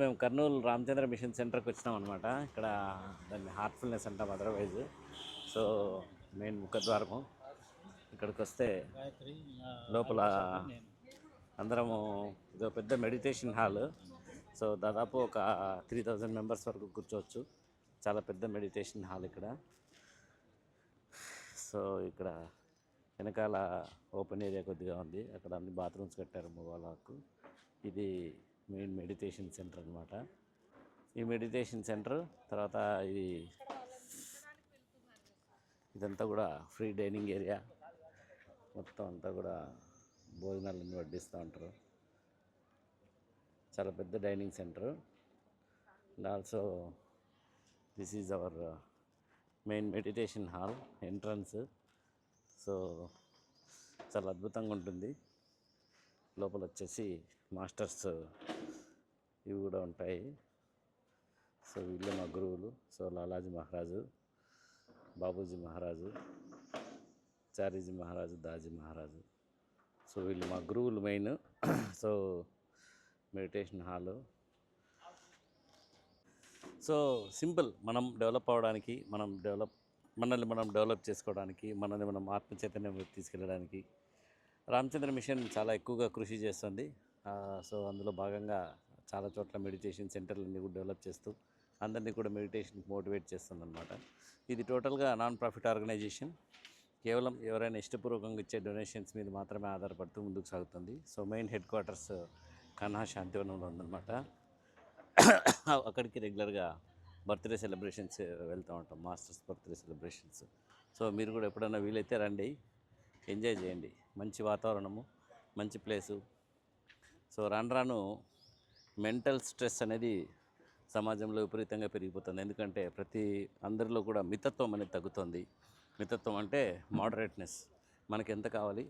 మేము కర్నూలు రామచంద్ర మిషన్ సెంటర్కి వచ్చినాం అనమాట. ఇక్కడ దాన్ని హార్ట్ఫుల్నెస్ అంటాం అదర్వైజ్. So main ముఖద్వారము. ఇక్కడికి వస్తే లోపల అందరము ఇదో పెద్ద మెడిటేషన్ హాల్. సో దాదాపు ఒక 3000 మెంబర్స్ వరకు కూర్చోవచ్చు. చాలా పెద్ద మెడిటేషన్ హాల్ ఇక్కడ. సో ఇక్కడ వెనకాల ఓపెన్ ఏరియా కొద్దిగా ఉంది, అక్కడ అన్ని బాత్రూమ్స్ కట్టారు మగవాళ్ళకు. ఇది మెయిన్ మెడిటేషన్ సెంటర్ అనమాట. ఈ మెడిటేషన్ సెంటర్ తర్వాత ఇదంతా కూడా ఫ్రీ డైనింగ్ ఏరియా. మొత్తం అంతా కూడా భోజనాలన్నీ వడ్డిస్తూ ఉంటారు. చాలా పెద్ద dining centre. And also this is our main meditation hall entrance. So చాలా అద్భుతంగా ఉంటుంది. లోపల వచ్చేసి మాస్టర్స్ ఇవి కూడా ఉంటాయి. సో వీళ్ళు మా గురువులు. సో లాలాజీ మహారాజు, బాబూజీ మహారాజు, చారీజీ మహారాజు, దాజీ మహారాజు. సో వీళ్ళు మా గురువులు main. So meditation hall. So simple, మనం డెవలప్ అవ్వడానికి, మనల్ని మనం డెవలప్ చేసుకోవడానికి, మనల్ని మనం ఆత్మచైతన్యం తీసుకెళ్ళడానికి రామచంద్ర మిషన్ చాలా ఎక్కువగా కృషి చేస్తుంది. సో అందులో భాగంగా చాలా చోట్ల మెడిటేషన్ సెంటర్లన్నీ కూడా డెవలప్ చేస్తూ అందరినీ కూడా మెడిటేషన్కి మోటివేట్ చేస్తుంది అనమాట. ఇది టోటల్గా నాన్ ప్రాఫిట్ ఆర్గనైజేషన్. కేవలం ఎవరైనా ఇష్టపూర్వకంగా ఇచ్చే డొనేషన్స్ మీద మాత్రమే ఆధారపడుతూ ముందుకు సాగుతుంది. So main headquarters Kanha శాంతివనంలో ఉందన్నమాట. అక్కడికి రెగ్యులర్గా బర్త్డే సెలబ్రేషన్స్ వెళ్తూ ఉంటాం, మాస్టర్స్ బర్త్డే సెలబ్రేషన్స్. సో మీరు కూడా ఎప్పుడైనా వీలైతే రండి, ఎంజాయ్ చేయండి. మంచి వాతావరణము, మంచి ప్లేసు. సో రాను రాను మెంటల్ స్ట్రెస్ అనేది సమాజంలో విపరీతంగా పెరిగిపోతుంది. ఎందుకంటే అందరిలో కూడా మితత్వం అనేది తగ్గుతుంది. మితత్వం అంటే మోడరేట్నెస్. మనకి ఎంత కావాలి,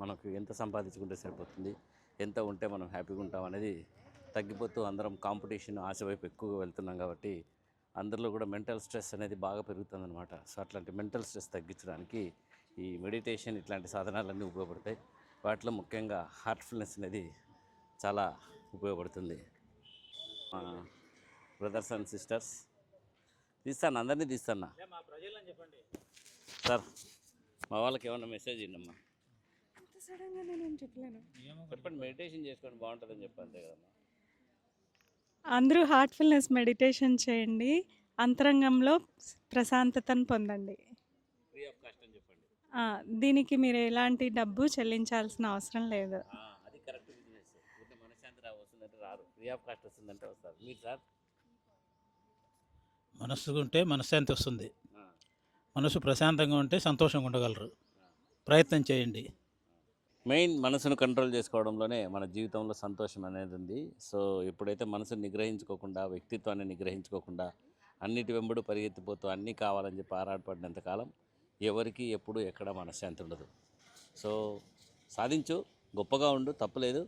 మనకు ఎంత సంపాదించుకుంటే సరిపోతుంది, ఎంత ఉంటే మనం హ్యాపీగా ఉంటాం అనేది తగ్గిపోతూ అందరం కాంపిటీషన్ ఆశ వైపు ఎక్కువగా వెళ్తున్నాం. కాబట్టి అందరిలో కూడా మెంటల్ స్ట్రెస్ అనేది బాగా పెరుగుతుందన్నమాట. సో అట్లాంటి మెంటల్ స్ట్రెస్ తగ్గించడానికి ఈ మెడిటేషన్ ఇట్లాంటి సాధనాలన్నీ ఉపయోగపడతాయి. వాటిలో ముఖ్యంగా హార్ట్ఫుల్నెస్ అనేది చాలా ఉపయోగపడుతుంది. బ్రదర్స్ అండ్ సిస్టర్స్ తీస్తాను, అందరినీ తీస్తాను సార్. మా వాళ్ళకి ఏమన్నా మెసేజ్ ఇన్నమ్మా. చెప్పండి, మెడిటేషన్ చేసుకోండి బాగుంటుందని చెప్పండి కదమ్మా. అందరూ హార్ట్ఫుల్నెస్ మెడిటేషన్ చేయండి, అంతరంగంలో ప్రశాంతతను పొందండి. ఫ్రీ ఆఫ్ కాస్ట్ అని చెప్పండి. దీనికి మీరు ఎలాంటి డబ్బు చెల్లించాల్సిన అవసరం లేదు. అది కరెక్ట్ బిజినెస్. మనశ్శాంతి వస్తుందంటే రారు, ఫ్రీ ఆఫ్ కాస్ట్ వస్తుందంటే వస్తారు. మీరు సార్ మనస్సు ఉంటే మనశ్శాంతి వస్తుంది, మనసు ప్రశాంతంగా ఉంటే సంతోషంగా ఉండగలరు. ప్రయత్నం చేయండి. మెయిన్ మనసును కంట్రోల్ చేసుకోవడంలోనే మన జీవితంలో సంతోషం అనేది ఉంది. సో ఎప్పుడైతే మనసును నిగ్రహించుకోకుండా, వ్యక్తిత్వాన్ని నిగ్రహించుకోకుండా అన్నిటి వెంబడి పరిగెత్తిపోతూ అన్నీ కావాలని చెప్పి ఆరాటపడినంతకాలం ఎవరికి ఎప్పుడు ఎక్కడ మనశ్శాంతి ఉండదు. సో సాధించు, గొప్పగా ఉండు, తప్పులేదు.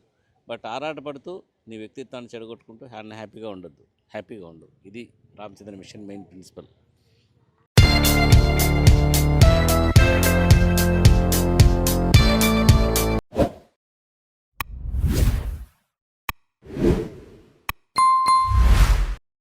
బట్ ఆరాటపడుతూ నీ వ్యక్తిత్వాన్ని చెడగొట్టుకుంటూ హ్యాపీగా ఉండొద్దు, హ్యాపీగా ఉండు. ఇది రామచంద్ర మిషన్ మెయిన్ ప్రిన్సిపల్.